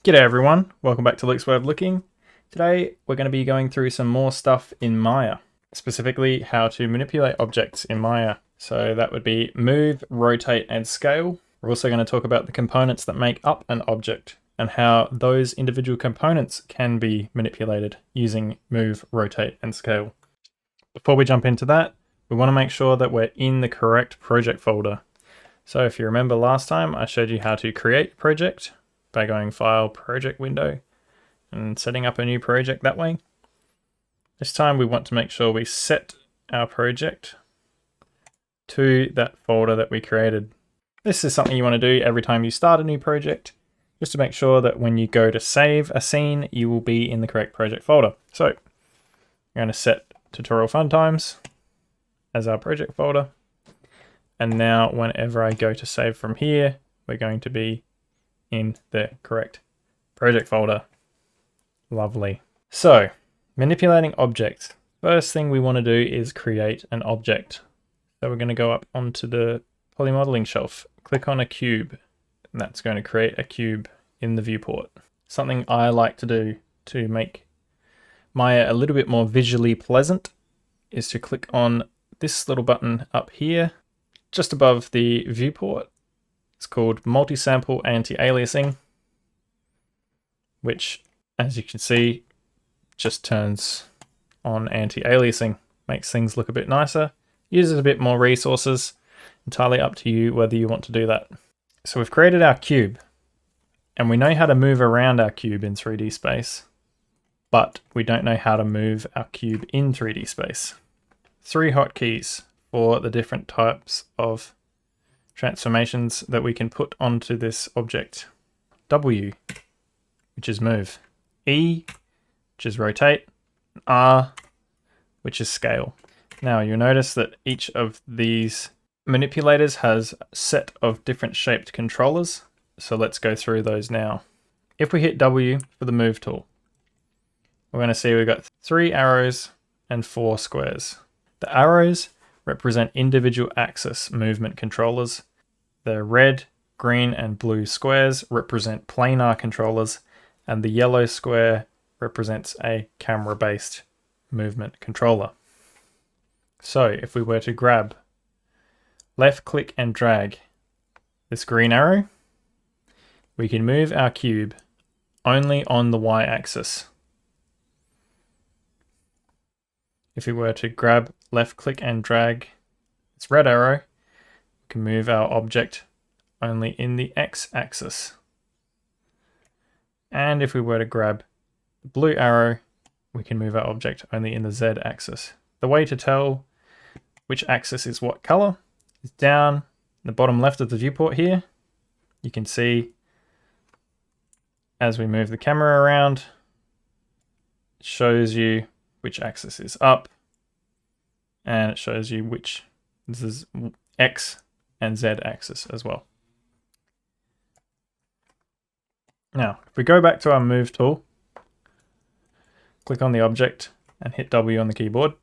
G'day everyone, welcome back to Luke's Way of Looking. Today we're going to be going through some more stuff in Maya, specifically how to manipulate objects in Maya. So that would be move, rotate, and scale. We're also going to talk about the components that make up an object and how those individual components can be manipulated using move, rotate, and scale. Before we jump into that, we want to make sure that we're in the correct project folder. So if you remember last time, I showed you how to create a project by going File, Project window, and setting up a new project that way. This time we want to make sure we set our project to that folder that we created. This is something you want to do every time you start a new project, just to make sure that when you go to save a scene, you will be in the correct project folder. So I'm going to set Tutorial Fun Times as our project folder. And now whenever I go to save from here, we're going to be in the correct project folder. Lovely. So, manipulating objects. First thing we want to do is create an object. So we're going to go up onto the polymodeling shelf, click on a cube, and that's going to create a cube in the viewport. Something I like to do to make Maya a little bit more visually pleasant is to click on this little button up here, just above the viewport. It's called multi-sample anti-aliasing, which, as you can see, just turns on anti-aliasing, makes things look a bit nicer, uses a bit more resources, entirely up to you whether you want to do that. So we've created our cube, and we know how to move around our cube in 3D space, but we don't know how to move our cube in 3D space. 3 hotkeys for the different types of transformations that we can put onto this object. W, which is move. E, which is rotate. R, which is scale. Now you'll notice that each of these manipulators has a set of different shaped controllers. So let's go through those now. If we hit W for the move tool, we're going to see we've got 3 arrows and 4 squares. The arrows represent individual axis movement controllers. The red, green, and blue squares represent planar controllers, and the yellow square represents a camera-based movement controller. So if we were to grab, left click and drag this green arrow, we can move our cube only on the y-axis. If we were to grab, left click and drag this red arrow, we can move our object only in the x-axis. And if we were to grab the blue arrow, we can move our object only in the z-axis. The way to tell which axis is what color is down in the bottom left of the viewport here. You can see as we move the camera around, it shows you which axis is up, and it shows you which, this is X and Z axis as well. Now, if we go back to our move tool, click on the object and hit W on the keyboard,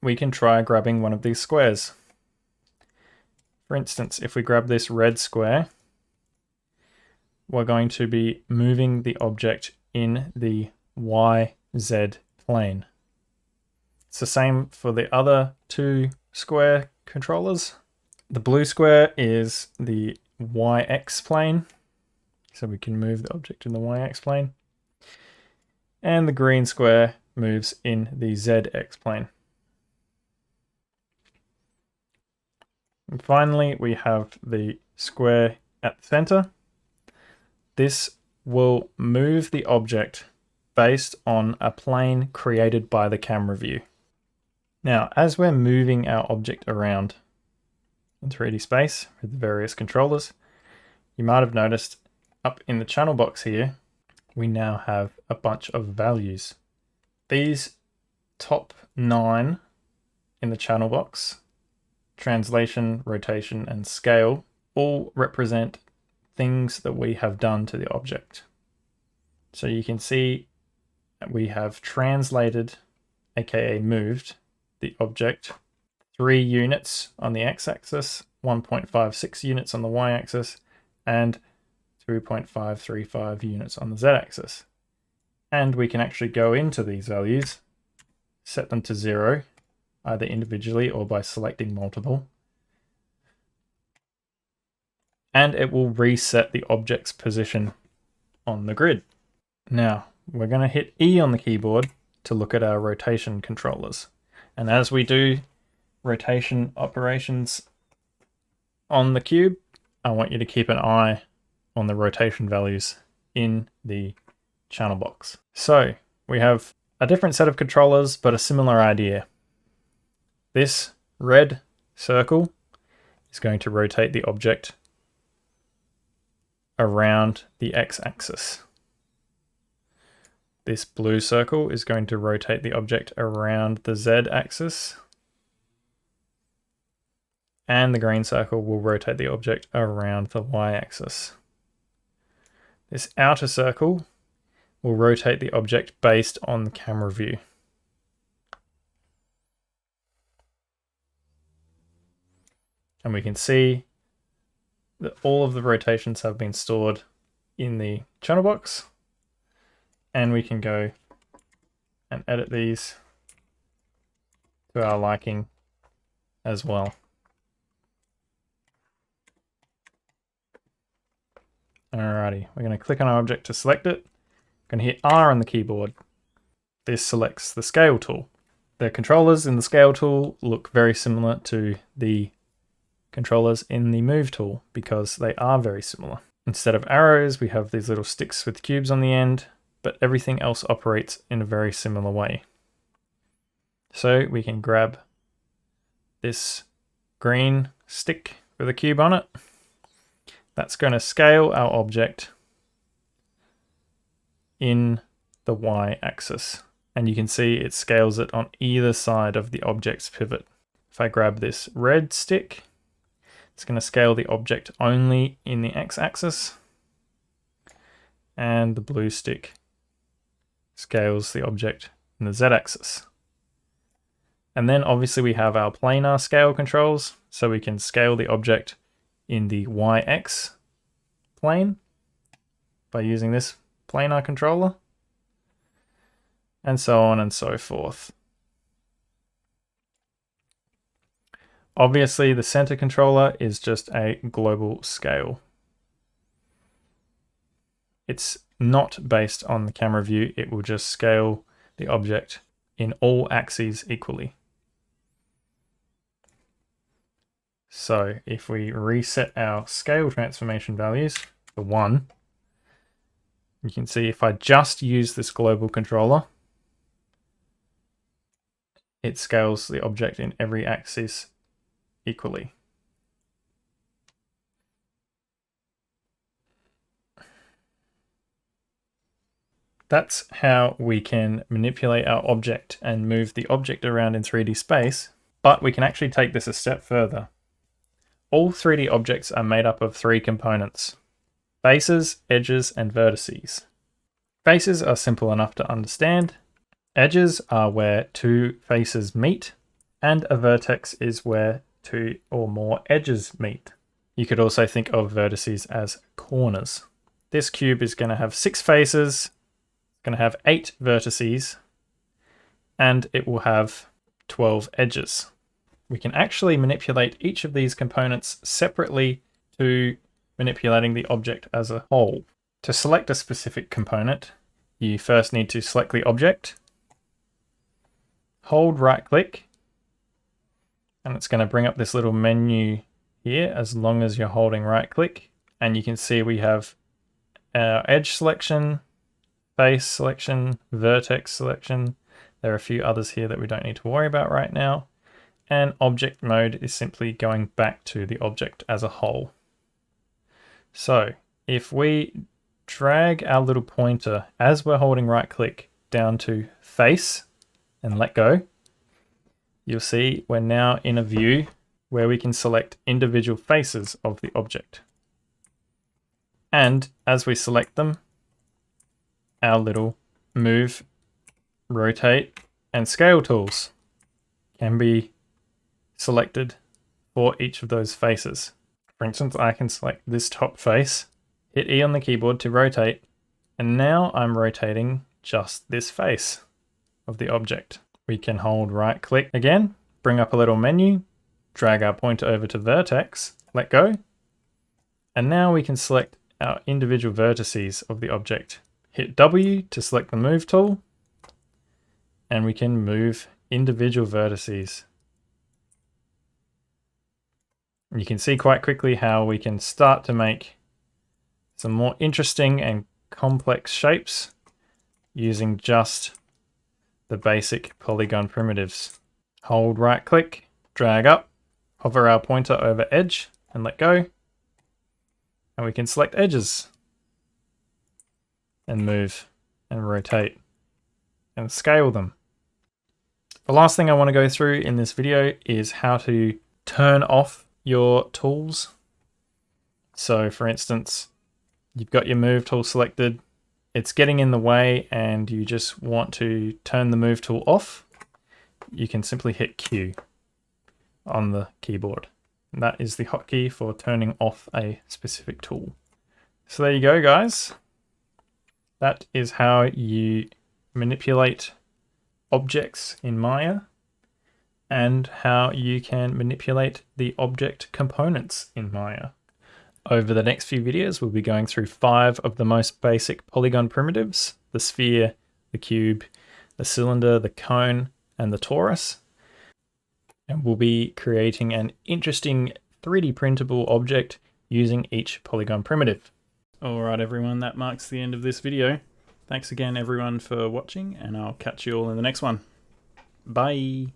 we can try grabbing one of these squares. For instance, if we grab this red square, we're going to be moving the object in the YZ plane. It's the same for the other 2 square controllers. The blue square is the YX plane, so we can move the object in the YX plane. And the green square moves in the ZX plane. And finally, we have the square at the center. This will move the object based on a plane created by the camera view. Now, as we're moving our object around in 3D space with the various controllers, you might have noticed up in the channel box here, we now have a bunch of values. These top 9 in the channel box, translation, rotation, and scale, all represent things that we have done to the object. So you can see that we have translated, aka moved, the object 3 units on the x-axis, 1.56 units on the y-axis, and 3.535 units on the z-axis. And we can actually go into these values, set them to 0, either individually or by selecting multiple. And it will reset the object's position on the grid. Now, we're going to hit E on the keyboard to look at our rotation controllers. And as we do rotation operations on the cube, I want you to keep an eye on the rotation values in the channel box. So we have a different set of controllers, but a similar idea. This red circle is going to rotate the object around the x-axis. This blue circle is going to rotate the object around the z-axis. And the green circle will rotate the object around the y-axis. This outer circle will rotate the object based on the camera view. And we can see that all of the rotations have been stored in the channel box. And we can go and edit these to our liking as well. Alrighty, we're going to click on our object to select it. We're going to hit R on the keyboard. This selects the scale tool. The controllers in the scale tool look very similar to the controllers in the move tool because they are very similar. Instead of arrows, we have these little sticks with cubes on the end, but everything else operates in a very similar way. So we can grab this green stick with a cube on it. That's going to scale our object in the y-axis. And you can see it scales it on either side of the object's pivot. If I grab this red stick, it's going to scale the object only in the x-axis. And the blue stick scales the object in the z-axis. And then obviously we have our planar scale controls, so we can scale the object in the YX plane by using this planar controller, and so on and so forth. Obviously, the center controller is just a global scale. It's not based on the camera view, it will just scale the object in all axes equally. So if we reset our scale transformation values to 1, you can see if I just use this global controller, it scales the object in every axis equally. That's how we can manipulate our object and move the object around in 3D space, but we can actually take this a step further. All 3D objects are made up of 3 components: faces, edges, and vertices. Faces are simple enough to understand. Edges are where 2 faces meet, and a vertex is where 2 or more edges meet. You could also think of vertices as corners. This cube is going to have 6 faces, going to have 8 vertices, and it will have 12 edges. We can actually manipulate each of these components separately to manipulating the object as a whole. To select a specific component, you first need to select the object, hold right click, and it's going to bring up this little menu here as long as you're holding right click. And you can see we have our edge selection, face selection, vertex selection. There are a few others here that we don't need to worry about right now. And object mode is simply going back to the object as a whole. So if we drag our little pointer as we're holding right click down to face and let go, you'll see we're now in a view where we can select individual faces of the object. And as we select them, our little move, rotate, and scale tools can be selected for each of those faces. For instance, I can select this top face, hit E on the keyboard to rotate, and now I'm rotating just this face of the object. We can hold right click again, bring up a little menu, drag our pointer over to vertex, let go, and now we can select our individual vertices of the object. Hit W to select the move tool, and we can move individual vertices. You can see quite quickly how we can start to make some more interesting and complex shapes using just the basic polygon primitives. Hold right click, drag up, hover our pointer over edge and let go. And we can select edges and move and rotate and scale them. The last thing I want to go through in this video is how to turn off your tools. So for instance, you've got your move tool selected, it's getting in the way and you just want to turn the move tool off. You can simply hit Q on the keyboard. And that is the hotkey for turning off a specific tool. So there you go, guys. That is how you manipulate objects in Maya and how you can manipulate the object components in Maya. Over the next few videos, we'll be going through 5 of the most basic polygon primitives: the sphere, the cube, the cylinder, the cone, and the torus. And we'll be creating an interesting 3D printable object using each polygon primitive. Alright everyone, that marks the end of this video. Thanks again everyone for watching, and I'll catch you all in the next one. Bye!